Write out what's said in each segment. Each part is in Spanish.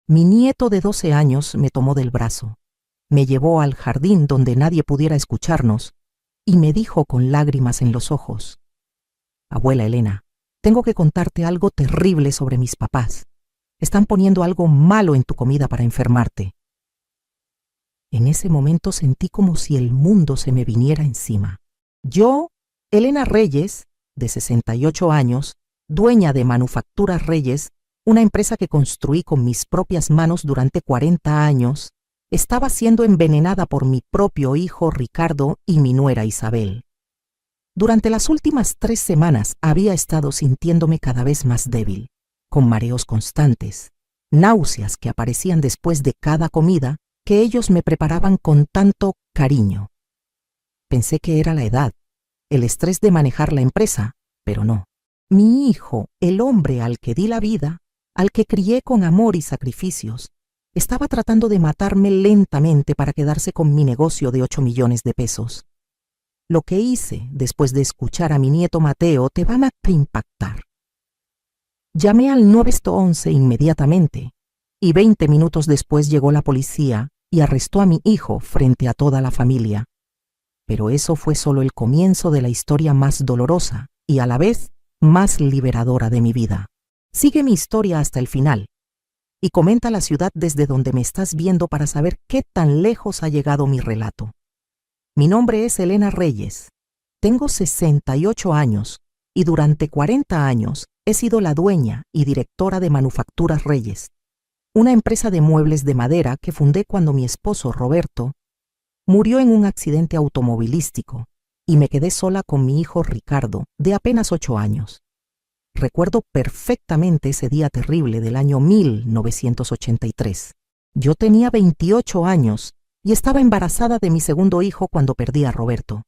Mi nieto de 12 años me tomó del brazo, me llevó al jardín donde nadie pudiera escucharnos y me dijo con lágrimas en los ojos: «Abuela Elena, tengo que contarte algo terrible sobre mis papás. Están poniendo algo malo en tu comida para enfermarte». En ese momento sentí como si el mundo se me viniera encima. Yo, Elena Reyes, de 68 años, dueña de Manufacturas Reyes, una empresa que construí con mis propias manos durante 40 años, estaba siendo envenenada por mi propio hijo Ricardo y mi nuera Isabel. Durante las últimas 3 semanas había estado sintiéndome cada vez más débil, con mareos constantes, náuseas que aparecían después de cada comida que ellos me preparaban con tanto cariño. Pensé que era la edad, el estrés de manejar la empresa, pero no. Mi hijo, el hombre al que di la vida, al que crié con amor y sacrificios, estaba tratando de matarme lentamente para quedarse con mi negocio de 8 millones de pesos. Lo que hice después de escuchar a mi nieto Mateo te van a impactar. Llamé al 911 inmediatamente y 20 minutos después llegó la policía y arrestó a mi hijo frente a toda la familia. Pero eso fue solo el comienzo de la historia más dolorosa y a la vez más liberadora de mi vida. Sigue mi historia hasta el final y comenta la ciudad desde donde me estás viendo para saber qué tan lejos ha llegado mi relato. Mi nombre es Elena Reyes. Tengo 68 años y durante 40 años he sido la dueña y directora de Manufacturas Reyes, una empresa de muebles de madera que fundé cuando mi esposo Roberto murió en un accidente automovilístico y me quedé sola con mi hijo Ricardo, de apenas 8 años. Recuerdo perfectamente ese día terrible del año 1983. Yo tenía 28 años y estaba embarazada de mi segundo hijo cuando perdí a Roberto.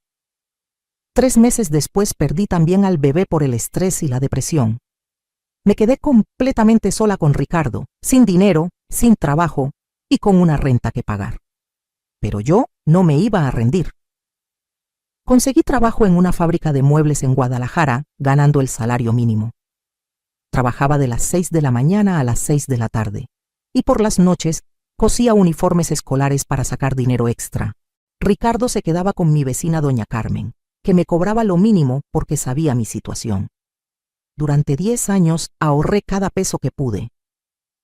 3 meses después perdí también al bebé por el estrés y la depresión. Me quedé completamente sola con Ricardo, sin dinero, sin trabajo y con una renta que pagar. Pero yo no me iba a rendir. Conseguí trabajo en una fábrica de muebles en Guadalajara, ganando el salario mínimo. Trabajaba de las 6 de la mañana a las 6 de la tarde, y por las noches cosía uniformes escolares para sacar dinero extra. Ricardo se quedaba con mi vecina doña Carmen, que me cobraba lo mínimo porque sabía mi situación. Durante 10 años ahorré cada peso que pude.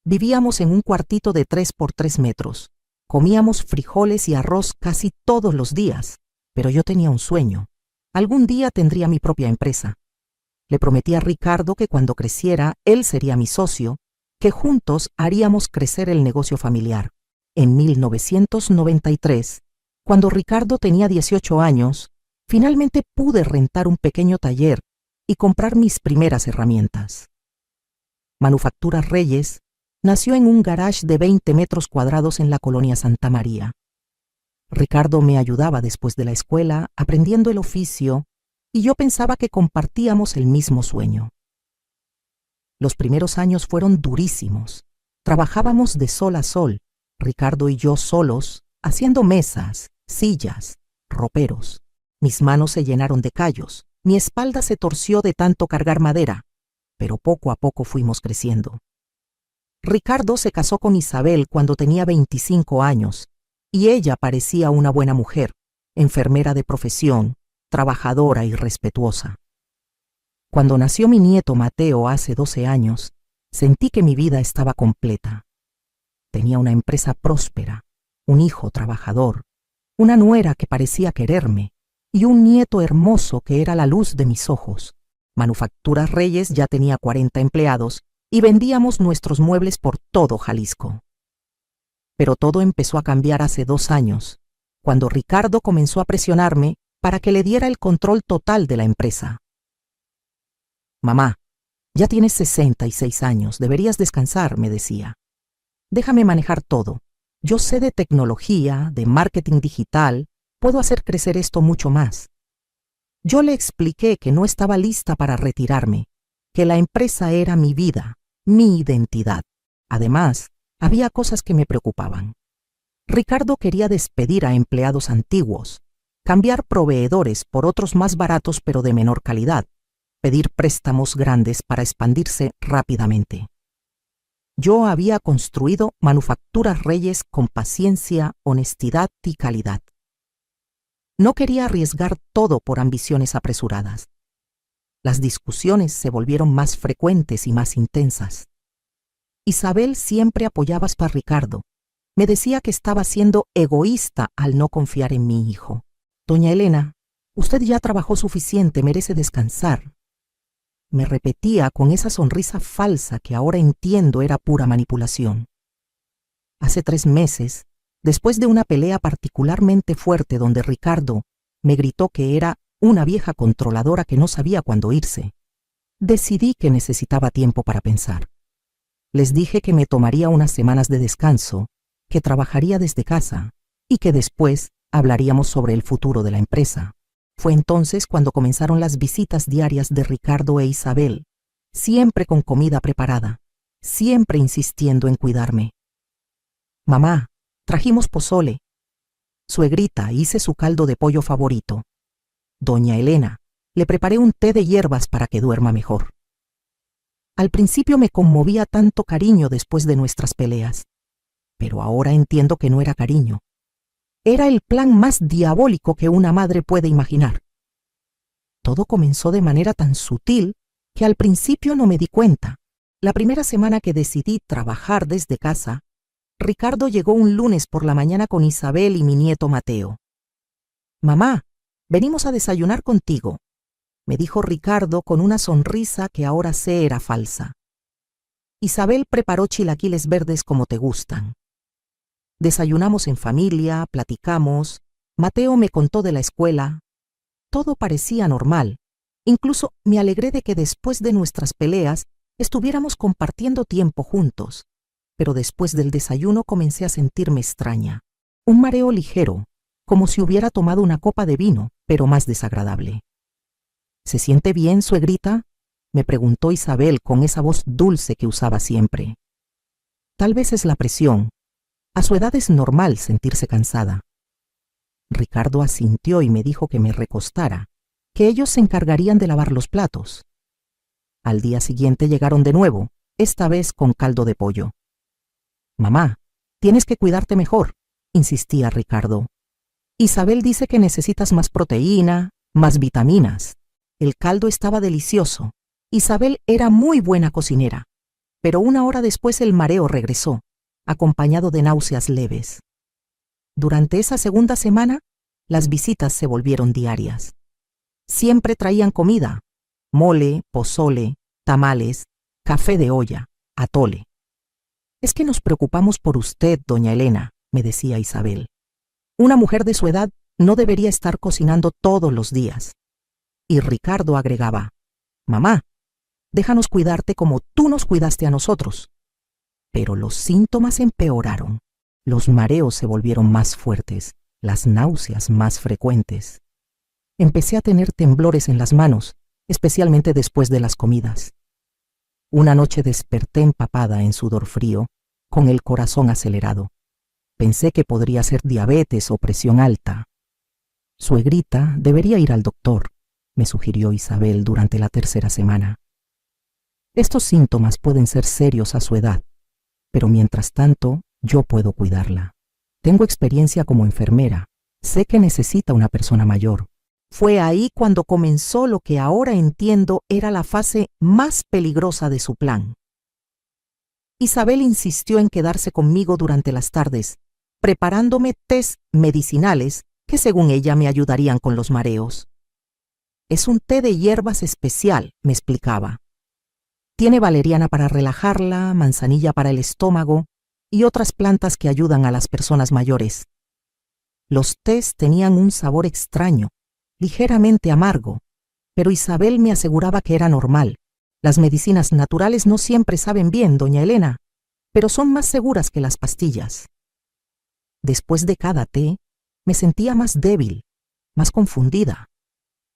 Vivíamos en un cuartito de 3 por 3 metros. Comíamos frijoles y arroz casi todos los días, pero yo tenía un sueño. Algún día tendría mi propia empresa. Le prometí a Ricardo que cuando creciera, él sería mi socio, que juntos haríamos crecer el negocio familiar. En 1993, cuando Ricardo tenía 18 años, finalmente pude rentar un pequeño taller y comprar mis primeras herramientas. Manufacturas Reyes nació en un garage de 20 metros cuadrados en la colonia Santa María. Ricardo me ayudaba después de la escuela, aprendiendo el oficio, y yo pensaba que compartíamos el mismo sueño. Los primeros años fueron durísimos. Trabajábamos de sol a sol, Ricardo y yo solos, haciendo mesas, sillas, roperos. Mis manos se llenaron de callos, mi espalda se torció de tanto cargar madera, pero poco a poco fuimos creciendo. Ricardo se casó con Isabel cuando tenía 25 años, y ella parecía una buena mujer, enfermera de profesión, trabajadora y respetuosa. Cuando nació mi nieto Mateo hace 12 años, sentí que mi vida estaba completa. Tenía una empresa próspera, un hijo trabajador, una nuera que parecía quererme y un nieto hermoso que era la luz de mis ojos. Manufacturas Reyes ya tenía 40 empleados y vendíamos nuestros muebles por todo Jalisco. Pero todo empezó a cambiar hace 2 años, cuando Ricardo comenzó a presionarme para que le diera el control total de la empresa. «Mamá, ya tienes 66 años, deberías descansar», me decía. «Déjame manejar todo. Yo sé de tecnología, de marketing digital, puedo hacer crecer esto mucho más». Yo le expliqué que no estaba lista para retirarme, que la empresa era mi vida, mi identidad. Además, había cosas que me preocupaban. Ricardo quería despedir a empleados antiguos, cambiar proveedores por otros más baratos pero de menor calidad, pedir préstamos grandes para expandirse rápidamente. Yo había construido Manufacturas Reyes con paciencia, honestidad y calidad. No quería arriesgar todo por ambiciones apresuradas. Las discusiones se volvieron más frecuentes y más intensas. Isabel siempre apoyaba a Ricardo. Me decía que estaba siendo egoísta al no confiar en mi hijo. Doña Elena, usted ya trabajó suficiente, merece descansar. Me repetía con esa sonrisa falsa que ahora entiendo era pura manipulación. Hace 3 meses, después de una pelea particularmente fuerte donde Ricardo me gritó que era una vieja controladora que no sabía cuándo irse, decidí que necesitaba tiempo para pensar. Les dije que me tomaría unas semanas de descanso, que trabajaría desde casa y que después hablaríamos sobre el futuro de la empresa. Fue entonces cuando comenzaron las visitas diarias de Ricardo e Isabel, siempre con comida preparada, siempre insistiendo en cuidarme. Mamá, trajimos pozole. Suegrita, hice su caldo de pollo favorito. Doña Elena, le preparé un té de hierbas para que duerma mejor. Al principio me conmovía tanto cariño después de nuestras peleas, pero ahora entiendo que no era cariño. Era el plan más diabólico que una madre puede imaginar. Todo comenzó de manera tan sutil que al principio no me di cuenta. La primera semana que decidí trabajar desde casa, Ricardo llegó un lunes por la mañana con Isabel y mi nieto Mateo. Mamá, venimos a desayunar contigo, me dijo Ricardo con una sonrisa que ahora sé era falsa. Isabel preparó chilaquiles verdes como te gustan. Desayunamos en familia, platicamos, Mateo me contó de la escuela. Todo parecía normal. Incluso me alegré de que después de nuestras peleas estuviéramos compartiendo tiempo juntos. Pero después del desayuno comencé a sentirme extraña. Un mareo ligero, como si hubiera tomado una copa de vino, pero más desagradable. ¿Se siente bien, suegrita?, me preguntó Isabel con esa voz dulce que usaba siempre. Tal vez es la presión. A su edad es normal sentirse cansada. Ricardo asintió y me dijo que me recostara, que ellos se encargarían de lavar los platos. Al día siguiente llegaron de nuevo, esta vez con caldo de pollo. Mamá, tienes que cuidarte mejor, insistía Ricardo. Isabel dice que necesitas más proteína, más vitaminas. El caldo estaba delicioso. Isabel era muy buena cocinera, pero 1 hora después el mareo regresó, acompañado de náuseas leves. Durante esa segunda semana, las visitas se volvieron diarias. Siempre traían comida: mole, pozole, tamales, café de olla, atole. Es que nos preocupamos por usted, doña Elena, me decía Isabel. Una mujer de su edad no debería estar cocinando todos los días. Y Ricardo agregaba: mamá, déjanos cuidarte como tú nos cuidaste a nosotros. Pero los síntomas empeoraron. Los mareos se volvieron más fuertes, las náuseas más frecuentes. Empecé a tener temblores en las manos, especialmente después de las comidas. Una noche desperté empapada en sudor frío, con el corazón acelerado. Pensé que podría ser diabetes o presión alta. Suegrita, debería ir al doctor, me sugirió Isabel durante la 3ª semana. Estos síntomas pueden ser serios a su edad, pero mientras tanto, yo puedo cuidarla. Tengo experiencia como enfermera. Sé que necesita una persona mayor. Fue ahí cuando comenzó lo que ahora entiendo era la fase más peligrosa de su plan. Isabel insistió en quedarse conmigo durante las tardes, preparándome tés medicinales que según ella me ayudarían con los mareos. Es un té de hierbas especial, me explicaba. Tiene valeriana para relajarla, manzanilla para el estómago y otras plantas que ayudan a las personas mayores. Los tés tenían un sabor extraño, ligeramente amargo, pero Isabel me aseguraba que era normal. Las medicinas naturales no siempre saben bien, doña Elena, pero son más seguras que las pastillas. Después de cada té, me sentía más débil, más confundida.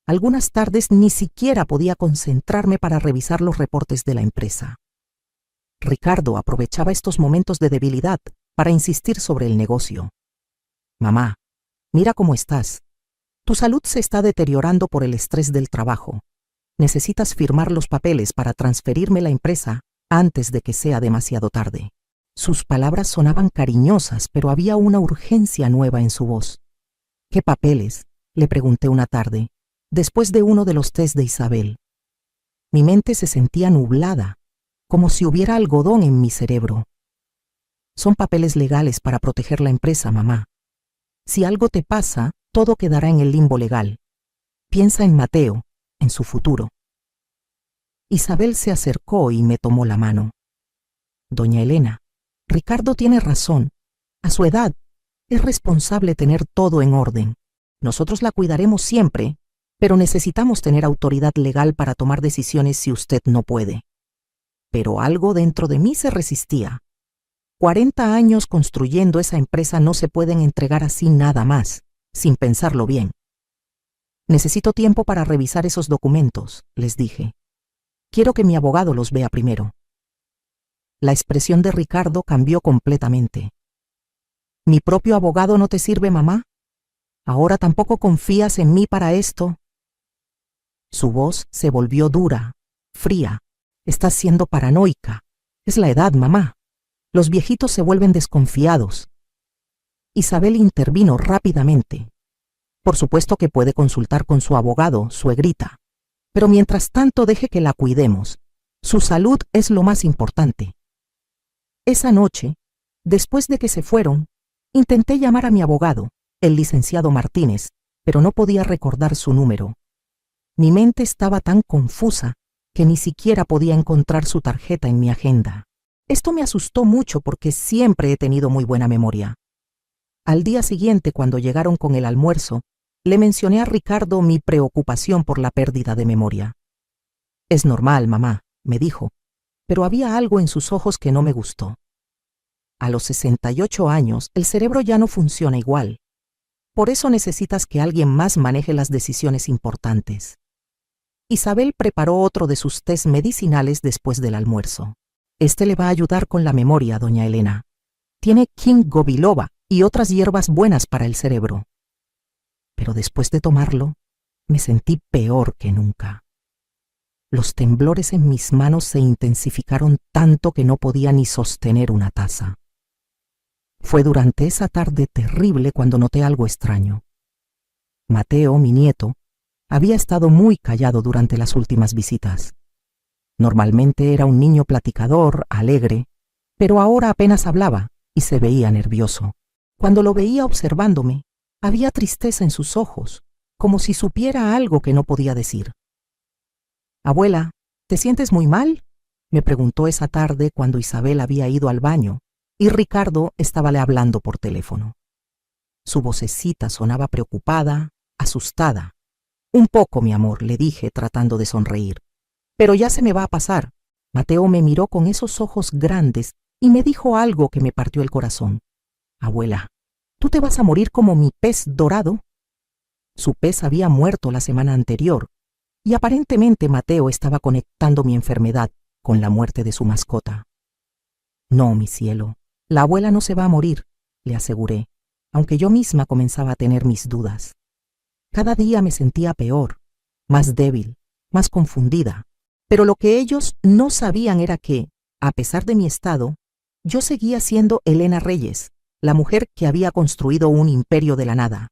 Algunas tardes ni siquiera podía concentrarme para revisar los reportes de la empresa. Ricardo aprovechaba estos momentos de debilidad para insistir sobre el negocio. Mamá, mira cómo estás. Tu salud se está deteriorando por el estrés del trabajo. Necesitas firmar los papeles para transferirme la empresa antes de que sea demasiado tarde. Sus palabras sonaban cariñosas, pero había una urgencia nueva en su voz. ¿Qué papeles?, le pregunté una tarde, después de uno de los tés de Isabel. Mi mente se sentía nublada, como si hubiera algodón en mi cerebro. Son papeles legales para proteger la empresa, mamá. Si algo te pasa, todo quedará en el limbo legal. Piensa en Mateo, en su futuro. Isabel se acercó y me tomó la mano. Doña Elena, Ricardo tiene razón. A su edad, es responsable tener todo en orden. Nosotros la cuidaremos siempre, pero necesitamos tener autoridad legal para tomar decisiones si usted no puede. Pero algo dentro de mí se resistía. 40 años construyendo esa empresa no se pueden entregar así nada más, sin pensarlo bien. Necesito tiempo para revisar esos documentos, les dije. Quiero que mi abogado los vea primero. La expresión de Ricardo cambió completamente. ¿Mi propio abogado no te sirve, mamá? ¿Ahora tampoco confías en mí para esto? Su voz se volvió dura, fría. Estás siendo paranoica. Es la edad, mamá. Los viejitos se vuelven desconfiados. Isabel intervino rápidamente. Por supuesto que puede consultar con su abogado, suegrita. Pero mientras tanto deje que la cuidemos. Su salud es lo más importante. Esa noche, después de que se fueron, intenté llamar a mi abogado, el licenciado Martínez, pero no podía recordar su número. Mi mente estaba tan confusa que ni siquiera podía encontrar su tarjeta en mi agenda. Esto me asustó mucho porque siempre he tenido muy buena memoria. Al día siguiente, cuando llegaron con el almuerzo, le mencioné a Ricardo mi preocupación por la pérdida de memoria. Es normal, mamá, me dijo, pero había algo en sus ojos que no me gustó. A los 68 años, el cerebro ya no funciona igual. Por eso necesitas que alguien más maneje las decisiones importantes. Isabel preparó otro de sus tés medicinales después del almuerzo. Este le va a ayudar con la memoria, doña Elena. Tiene ginkgo biloba y otras hierbas buenas para el cerebro. Pero después de tomarlo, me sentí peor que nunca. Los temblores en mis manos se intensificaron tanto que no podía ni sostener una taza. Fue durante esa tarde terrible cuando noté algo extraño. Mateo, mi nieto, había estado muy callado durante las últimas visitas. Normalmente era un niño platicador, alegre, pero ahora apenas hablaba y se veía nervioso. Cuando lo veía observándome, había tristeza en sus ojos, como si supiera algo que no podía decir. «Abuela, ¿te sientes muy mal?», me preguntó esa tarde cuando Isabel había ido al baño y Ricardo estábale hablando por teléfono. Su vocecita sonaba preocupada, asustada. «Un poco, mi amor», le dije tratando de sonreír. «Pero ya se me va a pasar». Mateo me miró con esos ojos grandes y me dijo algo que me partió el corazón. «Abuela, ¿tú te vas a morir como mi pez dorado?». Su pez había muerto la semana anterior y aparentemente Mateo estaba conectando mi enfermedad con la muerte de su mascota. «No, mi cielo, la abuela no se va a morir», le aseguré, aunque yo misma comenzaba a tener mis dudas. Cada día me sentía peor, más débil, más confundida, pero lo que ellos no sabían era que, a pesar de mi estado, yo seguía siendo Elena Reyes, la mujer que había construido un imperio de la nada.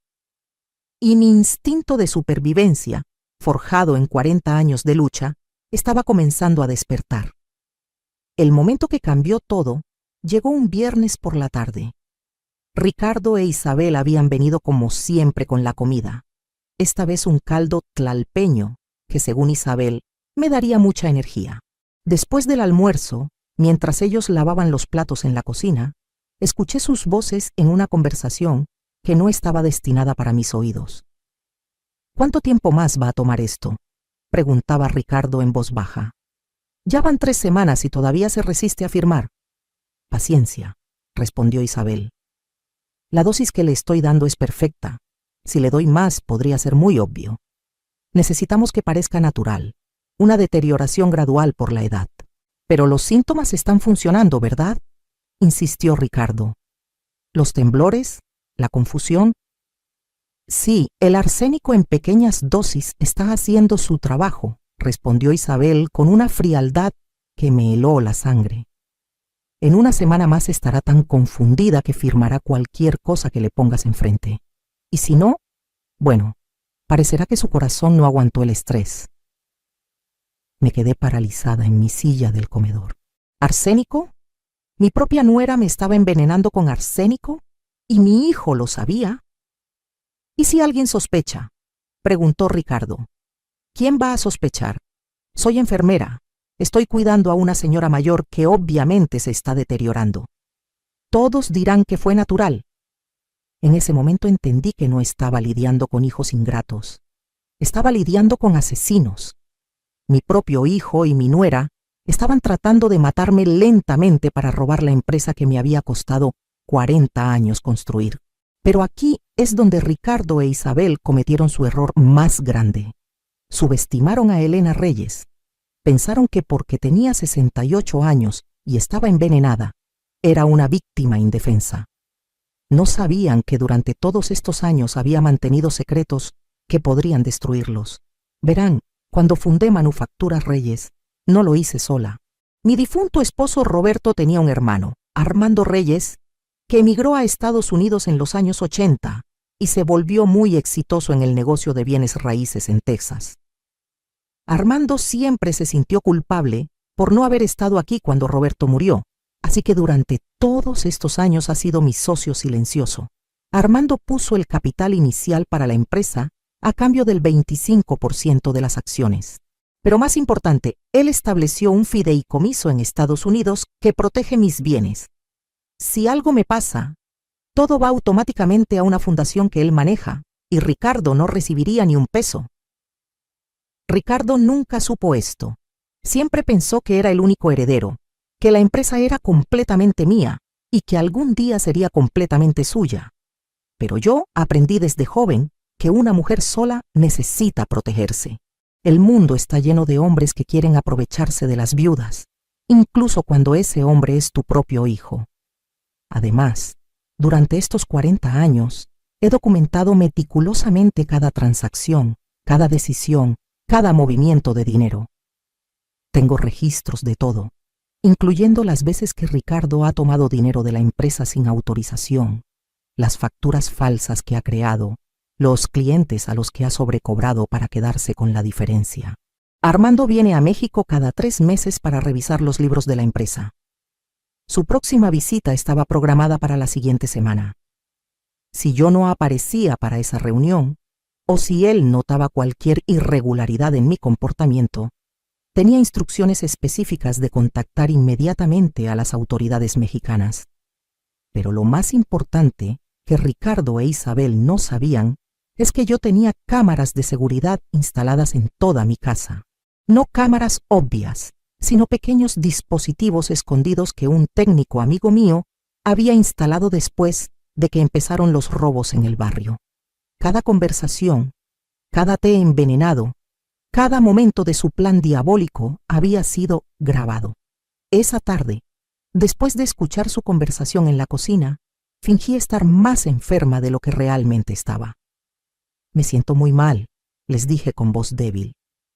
Y mi instinto de supervivencia, forjado en 40 años de lucha, estaba comenzando a despertar. El momento que cambió todo llegó un viernes por la tarde. Ricardo e Isabel habían venido como siempre con la comida. Esta vez un caldo tlalpeño, que según Isabel, me daría mucha energía. Después del almuerzo, mientras ellos lavaban los platos en la cocina, escuché sus voces en una conversación que no estaba destinada para mis oídos. «¿Cuánto tiempo más va a tomar esto?», preguntaba Ricardo en voz baja. «Ya van 3 semanas y todavía se resiste a firmar». «Paciencia», respondió Isabel. «La dosis que le estoy dando es perfecta. Si le doy más, podría ser muy obvio. Necesitamos que parezca natural, una deterioración gradual por la edad. Pero los síntomas están funcionando, ¿verdad?», insistió Ricardo. «¿Los temblores? ¿La confusión?». «Sí, el arsénico en pequeñas dosis está haciendo su trabajo», respondió Isabel con una frialdad que me heló la sangre. En una semana más estará tan confundida que firmará cualquier cosa que le pongas enfrente. Y si no, bueno, parecerá que su corazón no aguantó el estrés. Me quedé paralizada en mi silla del comedor. ¿Arsénico? ¿Mi propia nuera me estaba envenenando con arsénico? ¿Y mi hijo lo sabía? ¿Y si alguien sospecha?, preguntó Ricardo. ¿Quién va a sospechar? Soy enfermera. Estoy cuidando a una señora mayor que obviamente se está deteriorando. Todos dirán que fue natural. En ese momento entendí que no estaba lidiando con hijos ingratos. Estaba lidiando con asesinos. Mi propio hijo y mi nuera estaban tratando de matarme lentamente para robar la empresa que me había costado 40 años construir. Pero aquí es donde Ricardo e Isabel cometieron su error más grande. Subestimaron a Elena Reyes. Pensaron que porque tenía 68 años y estaba envenenada, era una víctima indefensa. No sabían que durante todos estos años había mantenido secretos que podrían destruirlos. Verán, cuando fundé Manufacturas Reyes, no lo hice sola. Mi difunto esposo Roberto tenía un hermano, Armando Reyes, que emigró a Estados Unidos en los años 80 y se volvió muy exitoso en el negocio de bienes raíces en Texas. Armando siempre se sintió culpable por no haber estado aquí cuando Roberto murió, así que durante todos estos años ha sido mi socio silencioso. Armando puso el capital inicial para la empresa a cambio del 25% de las acciones. Pero más importante, él estableció un fideicomiso en Estados Unidos que protege mis bienes. Si algo me pasa, todo va automáticamente a una fundación que él maneja, y Ricardo no recibiría ni un peso. Ricardo nunca supo esto. Siempre pensó que era el único heredero, que la empresa era completamente mía y que algún día sería completamente suya. Pero yo aprendí desde joven que una mujer sola necesita protegerse. El mundo está lleno de hombres que quieren aprovecharse de las viudas, incluso cuando ese hombre es tu propio hijo. Además, durante estos 40 años, he documentado meticulosamente cada transacción, cada decisión, cada movimiento de dinero. Tengo registros de todo, incluyendo las veces que Ricardo ha tomado dinero de la empresa sin autorización, las facturas falsas que ha creado, los clientes a los que ha sobrecobrado para quedarse con la diferencia. Armando viene a México cada 3 meses para revisar los libros de la empresa. Su próxima visita estaba programada para la siguiente semana. Si yo no aparecía para esa reunión, o si él notaba cualquier irregularidad en mi comportamiento, tenía instrucciones específicas de contactar inmediatamente a las autoridades mexicanas. Pero lo más importante que Ricardo e Isabel no sabían es que yo tenía cámaras de seguridad instaladas en toda mi casa. No cámaras obvias, sino pequeños dispositivos escondidos que un técnico amigo mío había instalado después de que empezaron los robos en el barrio. Cada conversación, cada té envenenado, cada momento de su plan diabólico había sido grabado. Esa tarde, después de escuchar su conversación en la cocina, fingí estar más enferma de lo que realmente estaba. Me siento muy mal, les dije con voz débil.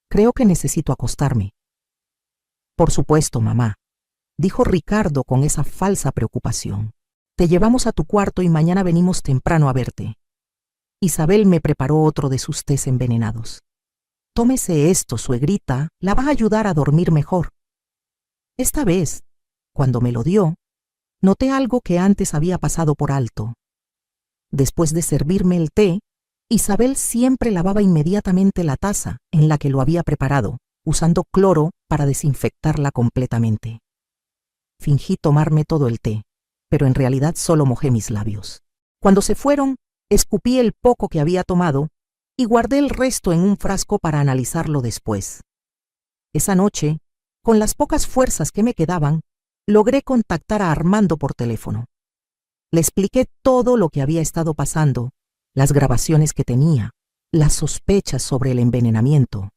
Creo que necesito acostarme. Por supuesto, mamá, dijo Ricardo con esa falsa preocupación. Te llevamos a tu cuarto y mañana venimos temprano a verte. Isabel me preparó otro de sus tés envenenados. Tómese esto, suegrita, la va a ayudar a dormir mejor. Esta vez, cuando me lo dio, noté algo que antes había pasado por alto. Después de servirme el té, Isabel siempre lavaba inmediatamente la taza en la que lo había preparado, usando cloro para desinfectarla completamente. Fingí tomarme todo el té, pero en realidad solo mojé mis labios. Cuando se fueron, escupí el poco que había tomado y guardé el resto en un frasco para analizarlo después. Esa noche, con las pocas fuerzas que me quedaban, logré contactar a Armando por teléfono. Le expliqué todo lo que había estado pasando, las grabaciones que tenía, las sospechas sobre el envenenamiento.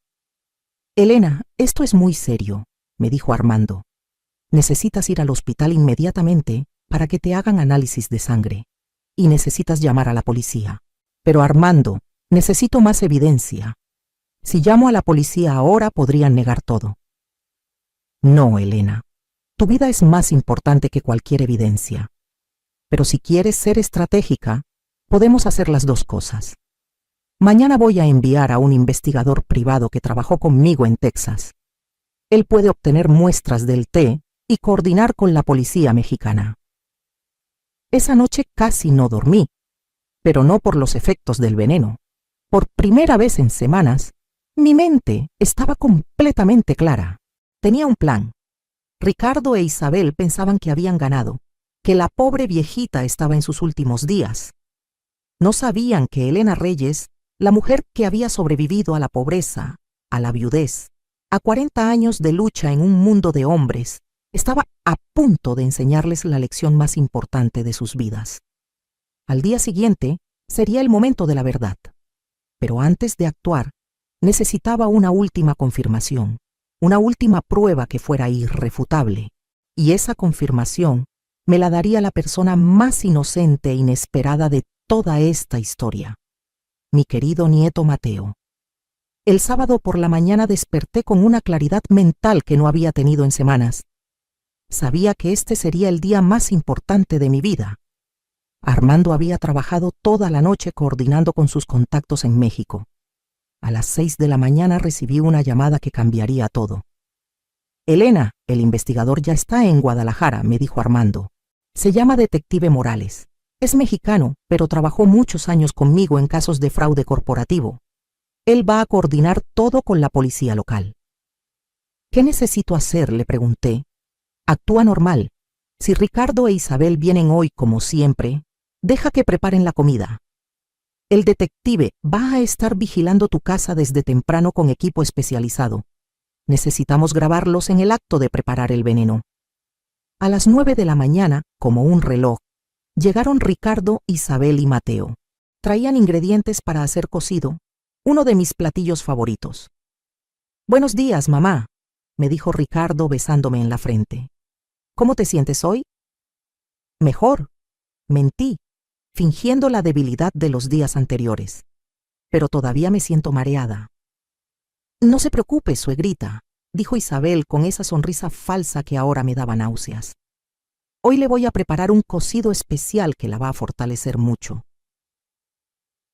Elena, esto es muy serio, me dijo Armando. Necesitas ir al hospital inmediatamente para que te hagan análisis de sangre. Y necesitas llamar a la policía. Pero Armando, necesito más evidencia. Si llamo a la policía ahora podrían negar todo. No, Elena. Tu vida es más importante que cualquier evidencia. Pero si quieres ser estratégica, podemos hacer las dos cosas. Mañana voy a enviar a un investigador privado que trabajó conmigo en Texas. Él puede obtener muestras del té y coordinar con la policía mexicana. Esa noche casi no dormí, pero no por los efectos del veneno. Por primera vez en semanas, mi mente estaba completamente clara. Tenía un plan. Ricardo e Isabel pensaban que habían ganado, que la pobre viejita estaba en sus últimos días. No sabían que Elena Reyes, la mujer que había sobrevivido a la pobreza, a la viudez, a 40 años de lucha en un mundo de hombres, estaba a punto de enseñarles la lección más importante de sus vidas. Al día siguiente sería el momento de la verdad. Pero antes de actuar, necesitaba una última confirmación, una última prueba que fuera irrefutable. Y esa confirmación me la daría la persona más inocente e inesperada de toda esta historia, mi querido nieto Mateo. El sábado por la mañana desperté con una claridad mental que no había tenido en semanas. Sabía que este sería el día más importante de mi vida. Armando había trabajado toda la noche coordinando con sus contactos en México. A las 6 de la mañana recibí una llamada que cambiaría todo. Elena, el investigador ya está en Guadalajara, me dijo Armando. Se llama Detective Morales. Es mexicano, pero trabajó muchos años conmigo en casos de fraude corporativo. Él va a coordinar todo con la policía local. ¿Qué necesito hacer?, le pregunté. Actúa normal. Si Ricardo e Isabel vienen hoy como siempre, deja que preparen la comida. El detective va a estar vigilando tu casa desde temprano con equipo especializado. Necesitamos grabarlos en el acto de preparar el veneno. A las 9 de la mañana, como un reloj, llegaron Ricardo, Isabel y Mateo. Traían ingredientes para hacer cocido, uno de mis platillos favoritos. «Buenos días, mamá», me dijo Ricardo besándome en la frente. «¿Cómo te sientes hoy?» «Mejor», mentí, fingiendo la debilidad de los días anteriores. «Pero todavía me siento mareada». «No se preocupe, suegrita», dijo Isabel con esa sonrisa falsa que ahora me daba náuseas. «Hoy le voy a preparar un cocido especial que la va a fortalecer mucho».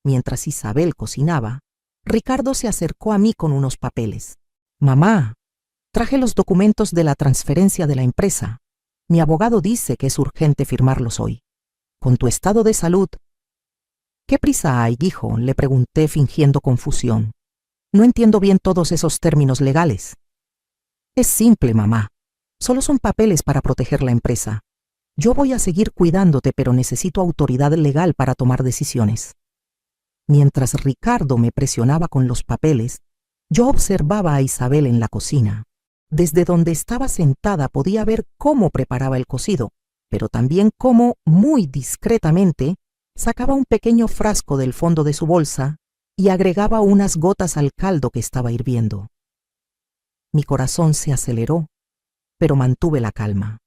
Mientras Isabel cocinaba, Ricardo se acercó a mí con unos papeles. «Mamá, traje los documentos de la transferencia de la empresa. Mi abogado dice que es urgente firmarlos hoy. Con tu estado de salud». «¿Qué prisa hay, hijo?», le pregunté fingiendo confusión. «No entiendo bien todos esos términos legales». «Es simple, mamá. Solo son papeles para proteger la empresa. Yo voy a seguir cuidándote, pero necesito autoridad legal para tomar decisiones». Mientras Ricardo me presionaba con los papeles, yo observaba a Isabel en la cocina. Desde donde estaba sentada podía ver cómo preparaba el cocido, pero también cómo, muy discretamente, sacaba un pequeño frasco del fondo de su bolsa y agregaba unas gotas al caldo que estaba hirviendo. Mi corazón se aceleró, pero mantuve la calma.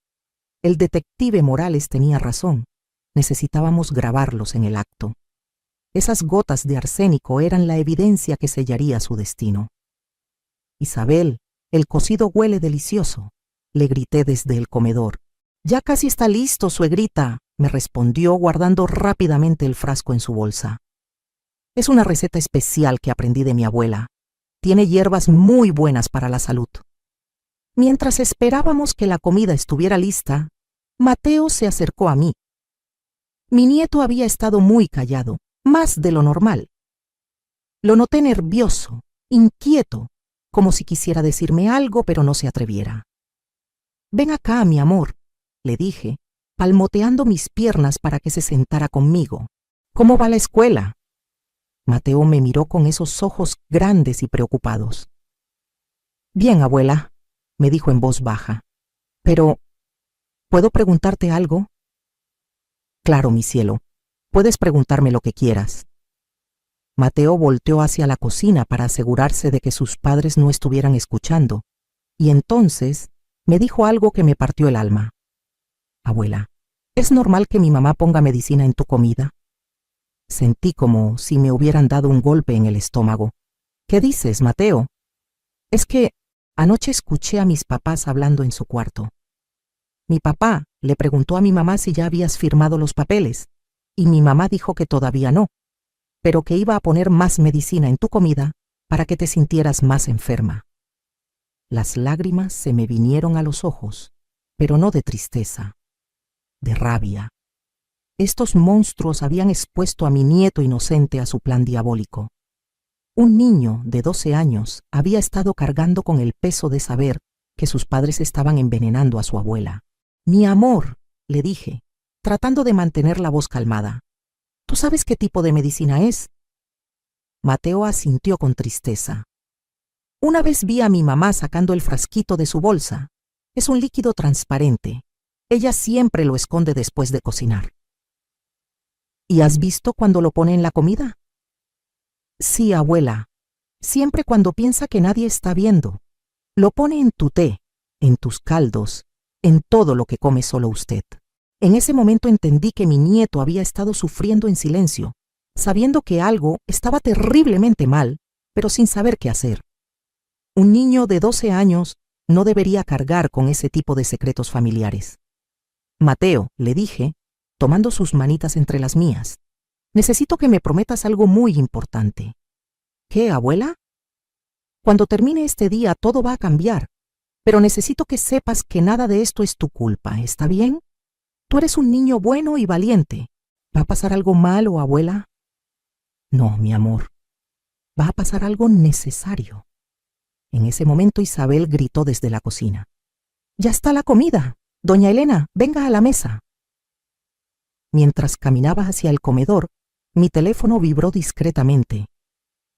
El detective Morales tenía razón. Necesitábamos grabarlos en el acto. Esas gotas de arsénico eran la evidencia que sellaría su destino. «Isabel, el cocido huele delicioso», le grité desde el comedor. «Ya casi está listo, suegrita», me respondió guardando rápidamente el frasco en su bolsa. «Es una receta especial que aprendí de mi abuela. Tiene hierbas muy buenas para la salud». Mientras esperábamos que la comida estuviera lista, Mateo se acercó a mí. Mi nieto había estado muy callado, más de lo normal. Lo noté nervioso, inquieto, como si quisiera decirme algo pero no se atreviera. «Ven acá, mi amor», le dije, palmoteando mis piernas para que se sentara conmigo. «¿Cómo va la escuela?» Mateo me miró con esos ojos grandes y preocupados. «Bien, abuela», me dijo en voz baja. «Pero, ¿puedo preguntarte algo?» «Claro, mi cielo. Puedes preguntarme lo que quieras». Mateo volteó hacia la cocina para asegurarse de que sus padres no estuvieran escuchando, y entonces me dijo algo que me partió el alma. «Abuela, ¿es normal que mi mamá ponga medicina en tu comida?» Sentí como si me hubieran dado un golpe en el estómago. «¿Qué dices, Mateo?» «Es que Anoche escuché a mis papás hablando en su cuarto. Mi papá le preguntó a mi mamá si ya habías firmado los papeles, y mi mamá dijo que todavía no, pero que iba a poner más medicina en tu comida para que te sintieras más enferma. Las lágrimas se me vinieron a los ojos, pero no de tristeza, de rabia. Estos monstruos habían expuesto a mi nieto inocente a su plan diabólico. Un niño de 12 años había estado cargando con el peso de saber que sus padres estaban envenenando a su abuela. Mi amor, le dije, tratando de mantener la voz calmada. ¿Tú sabes qué tipo de medicina es? Mateo asintió con tristeza. Una vez vi a mi mamá sacando el frasquito de su bolsa. Es un líquido transparente. Ella siempre lo esconde después de cocinar. ¿Y has visto cuando lo pone en la comida? Sí, abuela. Siempre cuando piensa que nadie está viendo. Lo pone en tu té, en tus caldos, en todo lo que come solo usted. En ese momento entendí que mi nieto había estado sufriendo en silencio, sabiendo que algo estaba terriblemente mal, pero sin saber qué hacer. Un niño de 12 años no debería cargar con ese tipo de secretos familiares. Mateo, le dije, tomando sus manitas entre las mías, necesito que me prometas algo muy importante. ¿Qué, abuela? Cuando termine este día todo va a cambiar, pero necesito que sepas que nada de esto es tu culpa, ¿está bien? Tú eres un niño bueno y valiente. ¿Va a pasar algo malo, abuela? No, mi amor. Va a pasar algo necesario. En ese momento Isabel gritó desde la cocina. ¡Ya está la comida! Doña Elena, venga a la mesa. Mientras caminaba hacia el comedor, mi teléfono vibró discretamente.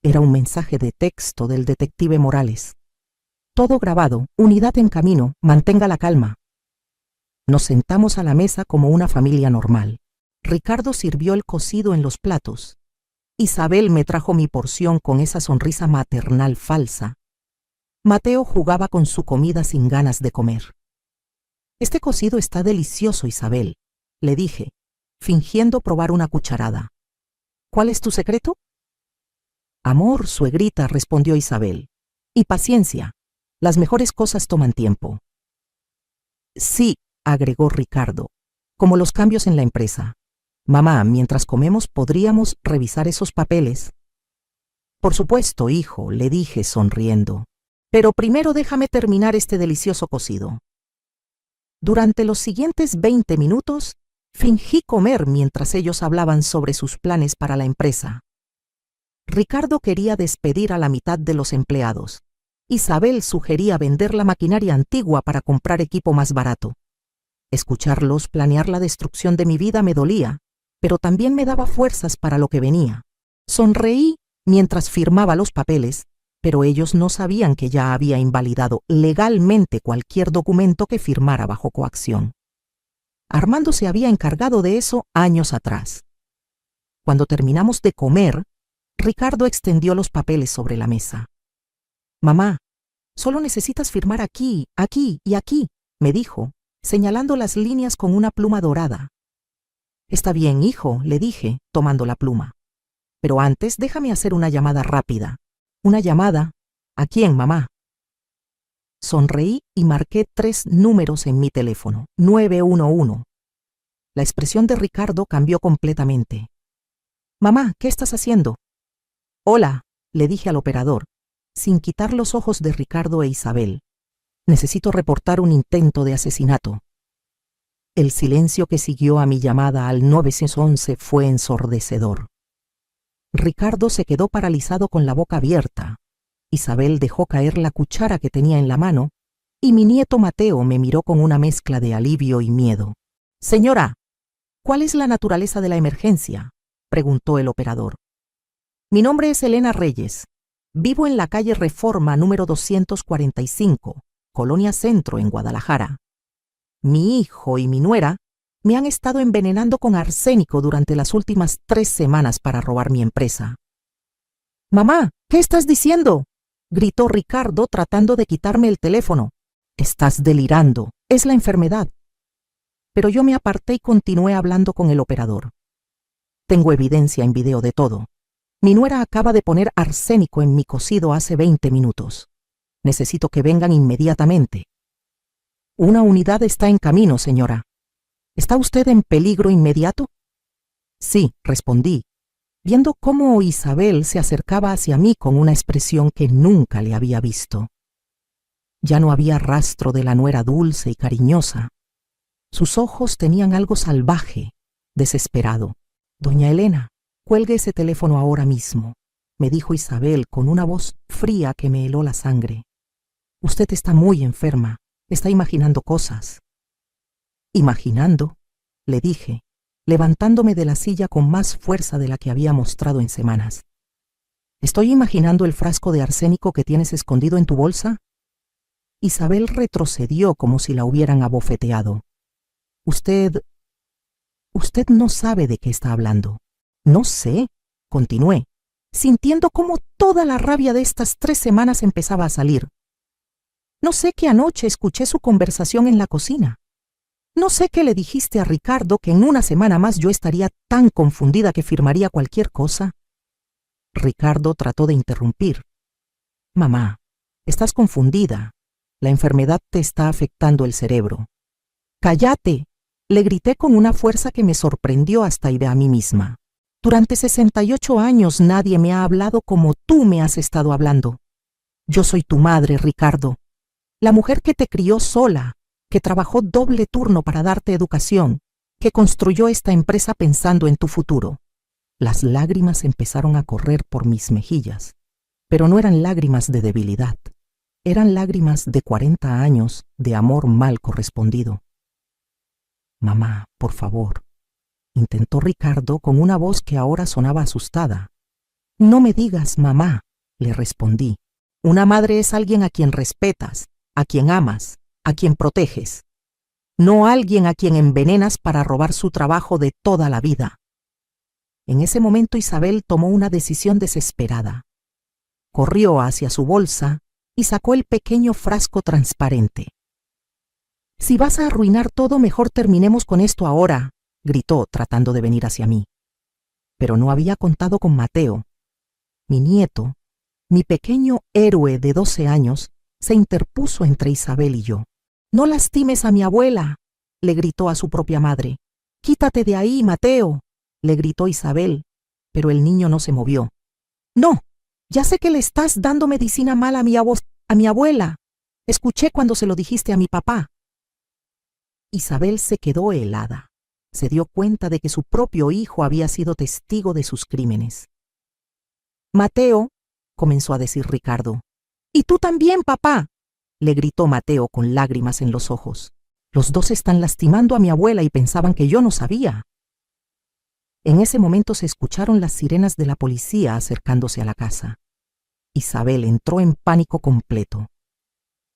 Era un mensaje de texto del detective Morales. Todo grabado, unidad en camino, mantenga la calma. Nos sentamos a la mesa como una familia normal. Ricardo sirvió el cocido en los platos. Isabel me trajo mi porción con esa sonrisa maternal falsa. Mateo jugaba con su comida sin ganas de comer. Este cocido está delicioso, Isabel, le dije, fingiendo probar una cucharada. ¿Cuál es tu secreto? Amor, suegrita, respondió Isabel. Y paciencia. Las mejores cosas toman tiempo. Sí, agregó Ricardo, como los cambios en la empresa. Mamá, mientras comemos podríamos revisar esos papeles. Por supuesto, hijo, le dije sonriendo. Pero primero déjame terminar este delicioso cocido. Durante los siguientes 20 minutos, fingí comer mientras ellos hablaban sobre sus planes para la empresa. Ricardo quería despedir a la mitad de los empleados. Isabel sugería vender la maquinaria antigua para comprar equipo más barato. Escucharlos planear la destrucción de mi vida me dolía, pero también me daba fuerzas para lo que venía. Sonreí mientras firmaba los papeles, pero ellos no sabían que ya había invalidado legalmente cualquier documento que firmara bajo coacción. Armando se había encargado de eso años atrás. Cuando terminamos de comer, Ricardo extendió los papeles sobre la mesa. Mamá, solo necesitas firmar aquí, aquí y aquí, me dijo, señalando las líneas con una pluma dorada. Está bien, hijo, le dije, tomando la pluma. Pero antes déjame hacer una llamada rápida. ¿Una llamada? ¿A quién, mamá? Sonreí y marqué 3 números en mi teléfono, 911. La expresión de Ricardo cambió completamente. Mamá, ¿qué estás haciendo? Hola, le dije al operador, sin quitar los ojos de Ricardo e Isabel. Necesito reportar un intento de asesinato. El silencio que siguió a mi llamada al 911 fue ensordecedor. Ricardo se quedó paralizado con la boca abierta. Isabel dejó caer la cuchara que tenía en la mano y mi nieto Mateo me miró con una mezcla de alivio y miedo. Señora, ¿cuál es la naturaleza de la emergencia?, preguntó el operador. Mi nombre es Elena Reyes. Vivo en la calle Reforma número 245, Colonia Centro, en Guadalajara. Mi hijo y mi nuera me han estado envenenando con arsénico durante las últimas 3 semanas para robar mi empresa. Mamá, ¿qué estás diciendo?, gritó Ricardo tratando de quitarme el teléfono. Estás delirando, es la enfermedad. Pero yo me aparté y continué hablando con el operador. Tengo evidencia en video de todo. Mi nuera acaba de poner arsénico en mi cocido hace 20 minutos. Necesito que vengan inmediatamente. Una unidad está en camino, señora. ¿Está usted en peligro inmediato? Sí, respondí, viendo cómo Isabel se acercaba hacia mí con una expresión que nunca le había visto. Ya no había rastro de la nuera dulce y cariñosa. Sus ojos tenían algo salvaje, desesperado. Doña Elena, cuelgue ese teléfono ahora mismo, me dijo Isabel con una voz fría que me heló la sangre. Usted está muy enferma, está imaginando cosas. ¿Imaginando?, le dije, levantándome de la silla con más fuerza de la que había mostrado en semanas. ¿Estoy imaginando el frasco de arsénico que tienes escondido en tu bolsa? Isabel retrocedió como si la hubieran abofeteado. Usted no sabe de qué está hablando. No sé, continué, sintiendo cómo toda la rabia de estas 3 semanas empezaba a salir. No sé que anoche escuché su conversación en la cocina. No sé qué le dijiste a Ricardo que en una semana más yo estaría tan confundida que firmaría cualquier cosa. Ricardo trató de interrumpir. Mamá, estás confundida. La enfermedad te está afectando el cerebro. ¡Cállate!, le grité con una fuerza que me sorprendió hasta a mí misma. Durante 68 años nadie me ha hablado como tú me has estado hablando. Yo soy tu madre, Ricardo. La mujer que te crió sola, que trabajó doble turno para darte educación, que construyó esta empresa pensando en tu futuro. Las lágrimas empezaron a correr por mis mejillas, pero no eran lágrimas de debilidad. Eran lágrimas de 40 años de amor mal correspondido. Mamá, por favor, intentó Ricardo con una voz que ahora sonaba asustada. No me digas mamá, le respondí. Una madre es alguien a quien respetas, a quien amas, a quien proteges. No alguien a quien envenenas para robar su trabajo de toda la vida. En ese momento Isabel tomó una decisión desesperada. Corrió hacia su bolsa y sacó el pequeño frasco transparente. Si vas a arruinar todo, mejor terminemos con esto ahora, gritó tratando de venir hacia mí. Pero no había contado con Mateo. Mi nieto, mi pequeño héroe de 12 años, se interpuso entre Isabel y yo. No lastimes a mi abuela, le gritó a su propia madre. Quítate de ahí, Mateo, le gritó Isabel, pero el niño no se movió. No, ya sé que le estás dando medicina mala a mi abuela. Escuché cuando se lo dijiste a mi papá. Isabel se quedó helada. Se dio cuenta de que su propio hijo había sido testigo de sus crímenes. Mateo, comenzó a decir Ricardo. Y tú también, papá, le gritó Mateo con lágrimas en los ojos. Los dos están lastimando a mi abuela y pensaban que yo no sabía. En ese momento se escucharon las sirenas de la policía acercándose a la casa. Isabel entró en pánico completo.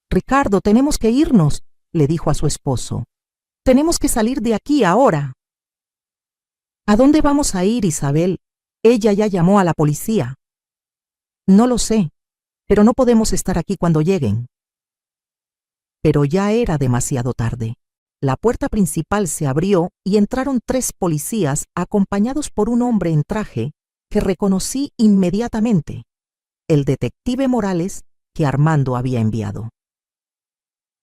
Ricardo, tenemos que irnos, le dijo a su esposo. Tenemos que salir de aquí ahora. ¿A dónde vamos a ir, Isabel? Ella ya llamó a la policía. No lo sé, pero no podemos estar aquí cuando lleguen. Pero ya era demasiado tarde. La puerta principal se abrió y entraron 3 policías acompañados por un hombre en traje que reconocí inmediatamente, el detective Morales que Armando había enviado.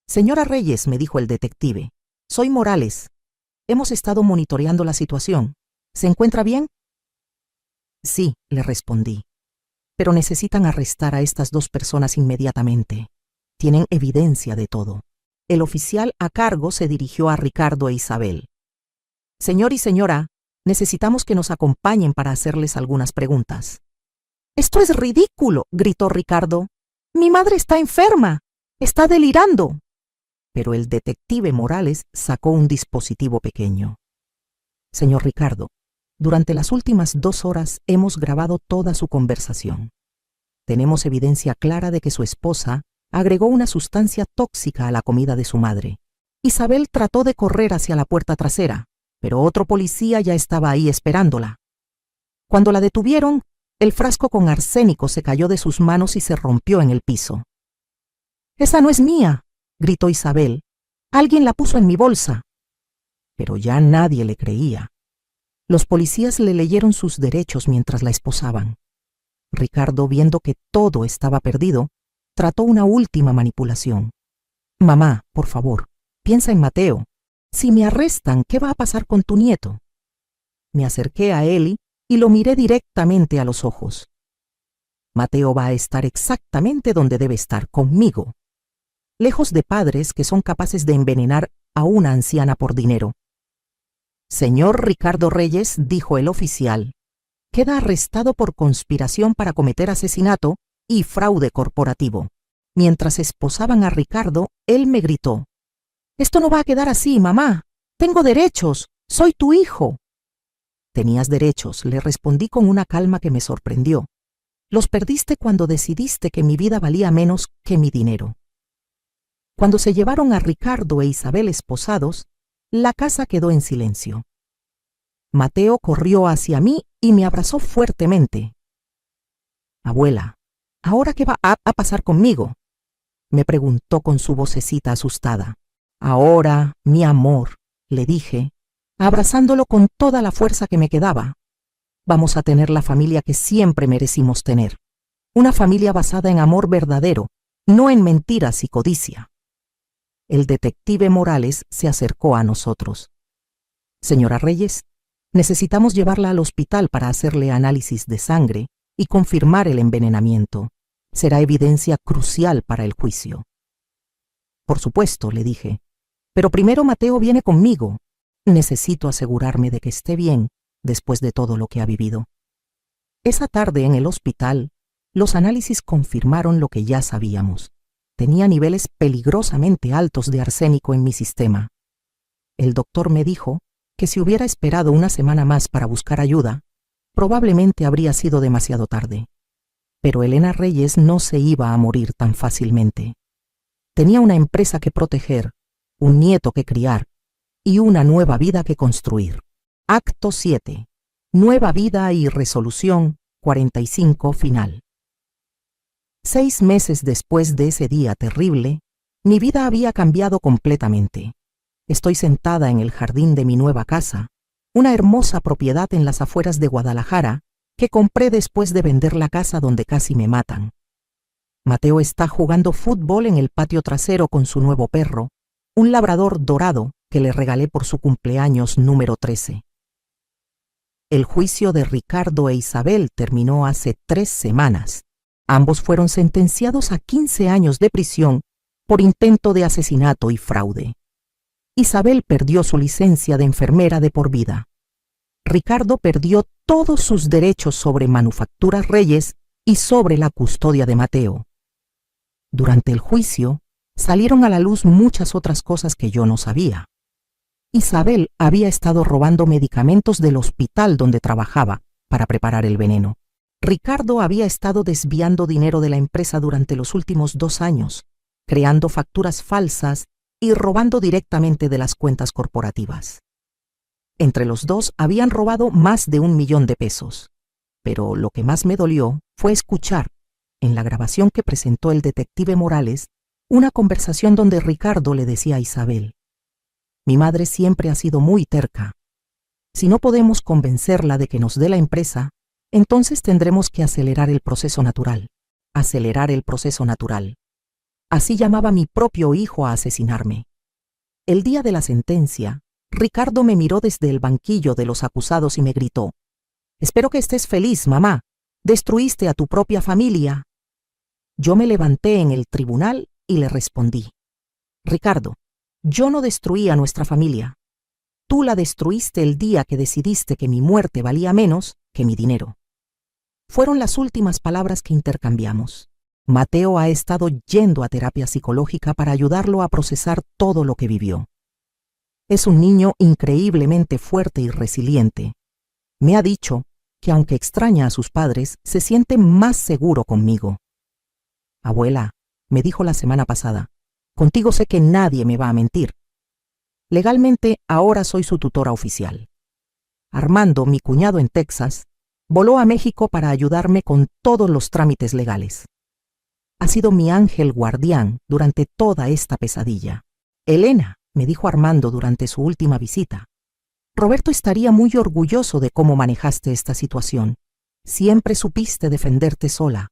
Señora Reyes, me dijo el detective, soy Morales. Hemos estado monitoreando la situación. ¿Se encuentra bien? Sí, le respondí. Pero necesitan arrestar a estas 2 personas inmediatamente. Tienen evidencia de todo. El oficial a cargo se dirigió a Ricardo e Isabel. Señor y señora, necesitamos que nos acompañen para hacerles algunas preguntas. ¡Esto es ridículo!, gritó Ricardo. ¡Mi madre está enferma! ¡Está delirando! Pero el detective Morales sacó un dispositivo pequeño. Señor Ricardo, durante las últimas 2 horas hemos grabado toda su conversación. Tenemos evidencia clara de que su esposa agregó una sustancia tóxica a la comida de su madre. Isabel trató de correr hacia la puerta trasera, pero otro policía ya estaba ahí esperándola. Cuando la detuvieron, el frasco con arsénico se cayó de sus manos y se rompió en el piso. «¡Esa no es mía!», gritó Isabel. «Alguien la puso en mi bolsa». Pero ya nadie le creía. Los policías le leyeron sus derechos mientras la esposaban. Ricardo, viendo que todo estaba perdido, trató una última manipulación. Mamá, por favor, piensa en Mateo. Si me arrestan, ¿qué va a pasar con tu nieto? Me acerqué a Eli y lo miré directamente a los ojos. Mateo va a estar exactamente donde debe estar, conmigo, lejos de padres que son capaces de envenenar a una anciana por dinero. Señor Ricardo Reyes, dijo el oficial, queda arrestado por conspiración para cometer asesinato y fraude corporativo. Mientras esposaban a Ricardo, él me gritó: «Esto no va a quedar así, mamá. Tengo derechos. Soy tu hijo». «Tenías derechos», le respondí con una calma que me sorprendió. «Los perdiste cuando decidiste que mi vida valía menos que mi dinero». Cuando se llevaron a Ricardo e Isabel esposados, la casa quedó en silencio. Mateo corrió hacia mí y me abrazó fuertemente. «Abuela, ¿ahora qué va a pasar conmigo?», me preguntó con su vocecita asustada. «Ahora, mi amor», le dije, abrazándolo con toda la fuerza que me quedaba, «vamos a tener la familia que siempre merecimos tener. Una familia basada en amor verdadero, no en mentiras y codicia». El detective Morales se acercó a nosotros. «Señora Reyes, necesitamos llevarla al hospital para hacerle análisis de sangre y confirmar el envenenamiento. Será evidencia crucial para el juicio». «Por supuesto», le dije, «pero primero Mateo viene conmigo. Necesito asegurarme de que esté bien después de todo lo que ha vivido». Esa tarde en el hospital, los análisis confirmaron lo que ya sabíamos. Tenía niveles peligrosamente altos de arsénico en mi sistema. El doctor me dijo que si hubiera esperado una semana más para buscar ayuda, probablemente habría sido demasiado tarde. Pero Elena Reyes no se iba a morir tan fácilmente. Tenía una empresa que proteger, un nieto que criar y una nueva vida que construir. Acto 7. Nueva vida y resolución 45 final. 6 meses después de ese día terrible, mi vida había cambiado completamente. Estoy sentada en el jardín de mi nueva casa, una hermosa propiedad en las afueras de Guadalajara que compré después de vender la casa donde casi me matan. Mateo está jugando fútbol en el patio trasero con su nuevo perro, un labrador dorado que le regalé por su cumpleaños número 13. El juicio de Ricardo e Isabel terminó hace 3 semanas. Ambos fueron sentenciados a 15 años de prisión por intento de asesinato y fraude. Isabel perdió su licencia de enfermera de por vida. Ricardo perdió todos sus derechos sobre Manufacturas Reyes y sobre la custodia de Mateo. Durante el juicio, salieron a la luz muchas otras cosas que yo no sabía. Isabel había estado robando medicamentos del hospital donde trabajaba para preparar el veneno. Ricardo había estado desviando dinero de la empresa durante los últimos 2 años, creando facturas falsas y robando directamente de las cuentas corporativas. Entre los dos habían robado más de 1 millón de pesos. Pero lo que más me dolió fue escuchar, en la grabación que presentó el detective Morales, una conversación donde Ricardo le decía a Isabel: «Mi madre siempre ha sido muy terca. Si no podemos convencerla de que nos dé la empresa, entonces tendremos que acelerar el proceso natural. Acelerar el proceso natural». Así llamaba mi propio hijo a asesinarme. El día de la sentencia, Ricardo me miró desde el banquillo de los acusados y me gritó: «Espero que estés feliz, mamá. Destruiste a tu propia familia». Yo me levanté en el tribunal y le respondí: «Ricardo, yo no destruí a nuestra familia. Tú la destruiste el día que decidiste que mi muerte valía menos que mi dinero». Fueron las últimas palabras que intercambiamos. Mateo ha estado yendo a terapia psicológica para ayudarlo a procesar todo lo que vivió. Es un niño increíblemente fuerte y resiliente. Me ha dicho que aunque extraña a sus padres, se siente más seguro conmigo. «Abuela», me dijo la semana pasada, «contigo sé que nadie me va a mentir. Legalmente ahora soy su tutora oficial». Armando, mi cuñado en Texas, voló a México para ayudarme con todos los trámites legales. Ha sido mi ángel guardián durante toda esta pesadilla. «Elena», me dijo Armando durante su última visita, «Roberto estaría muy orgulloso de cómo manejaste esta situación. Siempre supiste defenderte sola.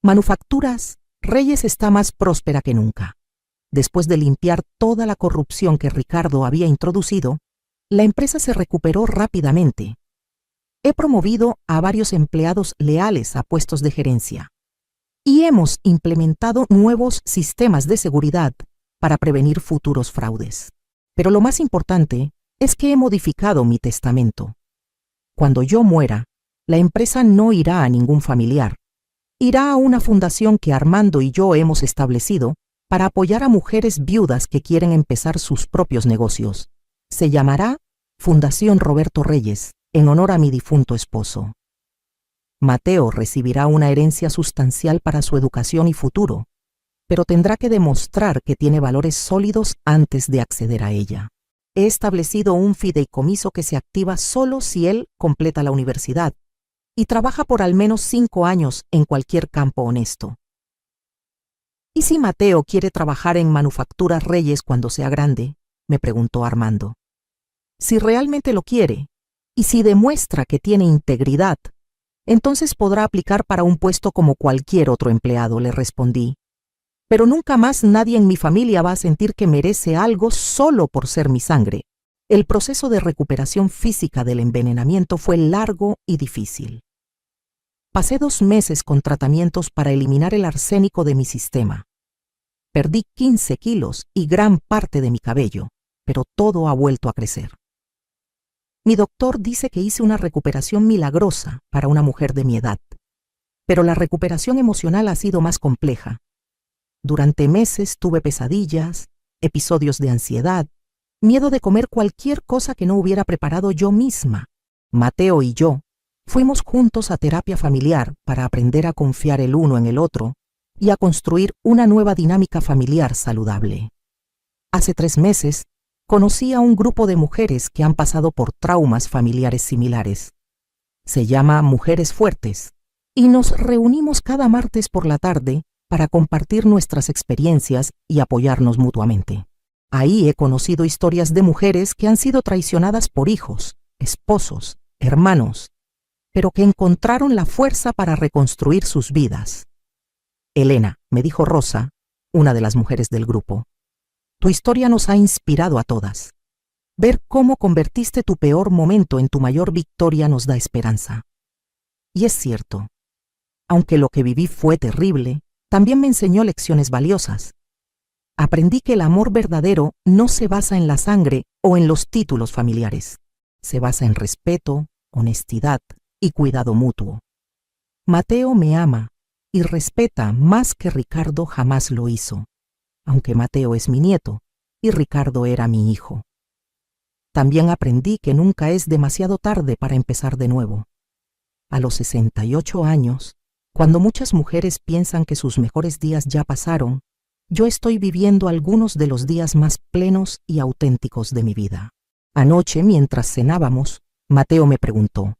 Manufacturas Reyes está más próspera que nunca. Después de limpiar toda la corrupción que Ricardo había introducido, la empresa se recuperó rápidamente. He promovido a varios empleados leales a puestos de gerencia y hemos implementado nuevos sistemas de seguridad para prevenir futuros fraudes. Pero lo más importante es que he modificado mi testamento. Cuando yo muera, la empresa no irá a ningún familiar. Irá a una fundación que Armando y yo hemos establecido para apoyar a mujeres viudas que quieren empezar sus propios negocios. Se llamará Fundación Roberto Reyes, en honor a mi difunto esposo. Mateo recibirá una herencia sustancial para su educación y futuro, pero tendrá que demostrar que tiene valores sólidos antes de acceder a ella. He establecido un fideicomiso que se activa solo si él completa la universidad y trabaja por al menos 5 años en cualquier campo honesto. ¿Y si Mateo quiere trabajar en Manufacturas Reyes cuando sea grande?, me preguntó Armando. Si realmente lo quiere, y si demuestra que tiene integridad, entonces podrá aplicar para un puesto como cualquier otro empleado, le respondí. Pero nunca más nadie en mi familia va a sentir que merece algo solo por ser mi sangre. El proceso de recuperación física del envenenamiento fue largo y difícil. Pasé 2 meses con tratamientos para eliminar el arsénico de mi sistema. Perdí 15 kilos y gran parte de mi cabello, pero todo ha vuelto a crecer. Mi doctor dice que hice una recuperación milagrosa para una mujer de mi edad, pero la recuperación emocional ha sido más compleja. Durante meses tuve pesadillas, episodios de ansiedad, miedo de comer cualquier cosa que no hubiera preparado yo misma. Mateo y yo fuimos juntos a terapia familiar para aprender a confiar el uno en el otro y a construir una nueva dinámica familiar saludable. Hace 3 meses, conocí a un grupo de mujeres que han pasado por traumas familiares similares. Se llama Mujeres Fuertes y nos reunimos cada martes por la tarde para compartir nuestras experiencias y apoyarnos mutuamente. Ahí he conocido historias de mujeres que han sido traicionadas por hijos, esposos, hermanos, pero que encontraron la fuerza para reconstruir sus vidas. Elena, me dijo Rosa, una de las mujeres del grupo, tu historia nos ha inspirado a todas. Ver cómo convertiste tu peor momento en tu mayor victoria nos da esperanza. Y es cierto, aunque lo que viví fue terrible, también me enseñó lecciones valiosas. Aprendí que el amor verdadero no se basa en la sangre o en los títulos familiares. Se basa en respeto, honestidad y cuidado mutuo. Mateo me ama y respeta más que Ricardo jamás lo hizo, aunque Mateo es mi nieto y Ricardo era mi hijo. También aprendí que nunca es demasiado tarde para empezar de nuevo. A los 68 años, cuando muchas mujeres piensan que sus mejores días ya pasaron, yo estoy viviendo algunos de los días más plenos y auténticos de mi vida. Anoche, mientras cenábamos, Mateo me preguntó,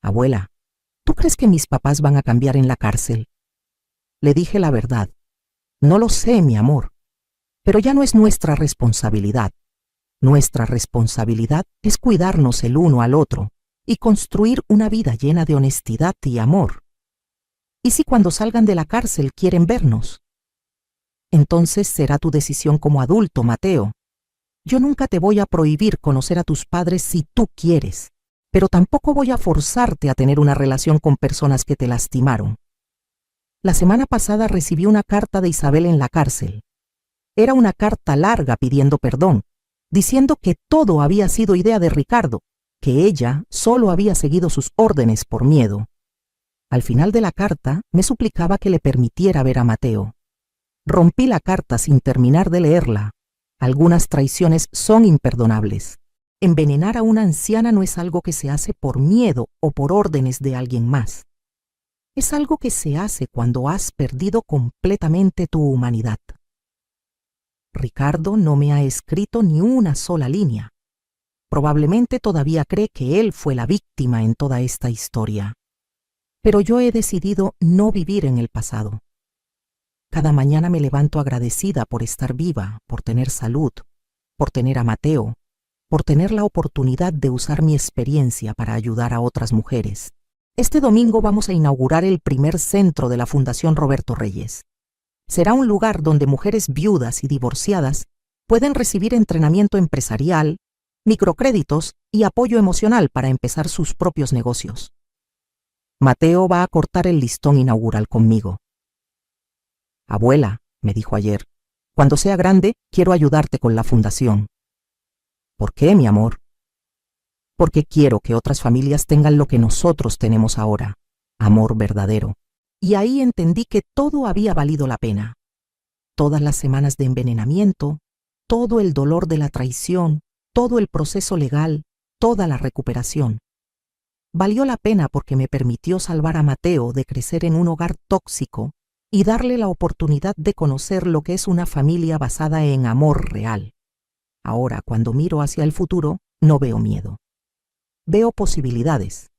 «Abuela, ¿tú crees que mis papás van a cambiar en la cárcel?» Le dije la verdad. No lo sé, mi amor, pero ya no es nuestra responsabilidad. Nuestra responsabilidad es cuidarnos el uno al otro y construir una vida llena de honestidad y amor. ¿Y si cuando salgan de la cárcel quieren vernos? Entonces será tu decisión como adulto, Mateo. Yo nunca te voy a prohibir conocer a tus padres si tú quieres, pero tampoco voy a forzarte a tener una relación con personas que te lastimaron. La semana pasada recibí una carta de Isabel en la cárcel. Era una carta larga pidiendo perdón, diciendo que todo había sido idea de Ricardo, que ella solo había seguido sus órdenes por miedo. Al final de la carta me suplicaba que le permitiera ver a Mateo. Rompí la carta sin terminar de leerla. Algunas traiciones son imperdonables. Envenenar a una anciana no es algo que se hace por miedo o por órdenes de alguien más. Es algo que se hace cuando has perdido completamente tu humanidad. Ricardo no me ha escrito ni una sola línea. Probablemente todavía cree que él fue la víctima en toda esta historia. Pero yo he decidido no vivir en el pasado. Cada mañana me levanto agradecida por estar viva, por tener salud, por tener a Mateo, por tener la oportunidad de usar mi experiencia para ayudar a otras mujeres. Este domingo vamos a inaugurar el primer centro de la Fundación Roberto Reyes. Será un lugar donde mujeres viudas y divorciadas pueden recibir entrenamiento empresarial, microcréditos y apoyo emocional para empezar sus propios negocios. Mateo va a cortar el listón inaugural conmigo. Abuela, me dijo ayer, cuando sea grande quiero ayudarte con la fundación. ¿Por qué, mi amor? Porque quiero que otras familias tengan lo que nosotros tenemos ahora, amor verdadero. Y ahí entendí que todo había valido la pena. Todas las semanas de envenenamiento, todo el dolor de la traición, todo el proceso legal, toda la recuperación. Valió la pena porque me permitió salvar a Mateo de crecer en un hogar tóxico y darle la oportunidad de conocer lo que es una familia basada en amor real. Ahora, cuando miro hacia el futuro, no veo miedo. Veo posibilidades.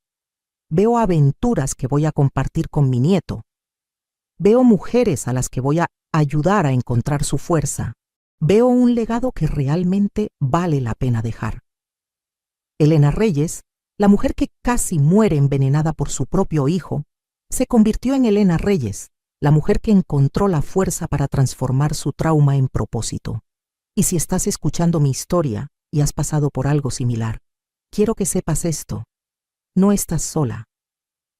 Veo aventuras que voy a compartir con mi nieto. Veo mujeres a las que voy a ayudar a encontrar su fuerza. Veo un legado que realmente vale la pena dejar. Elena Reyes, la mujer que casi muere envenenada por su propio hijo, se convirtió en Elena Reyes, la mujer que encontró la fuerza para transformar su trauma en propósito. Y si estás escuchando mi historia y has pasado por algo similar, quiero que sepas esto. No estás sola.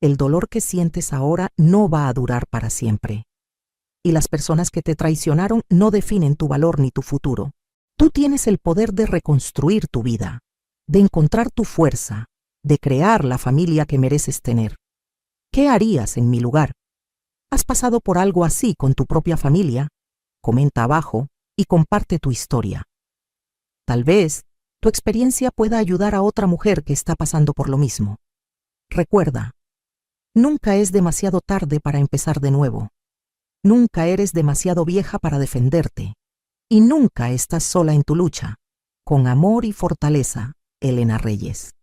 El dolor que sientes ahora no va a durar para siempre. Y las personas que te traicionaron no definen tu valor ni tu futuro. Tú tienes el poder de reconstruir tu vida, de encontrar tu fuerza, de crear la familia que mereces tener. ¿Qué harías en mi lugar? ¿Has pasado por algo así con tu propia familia? Comenta abajo y comparte tu historia. Tal vez tu experiencia pueda ayudar a otra mujer que está pasando por lo mismo. Recuerda, nunca es demasiado tarde para empezar de nuevo. Nunca eres demasiado vieja para defenderte. Y nunca estás sola en tu lucha. Con amor y fortaleza, Elena Reyes.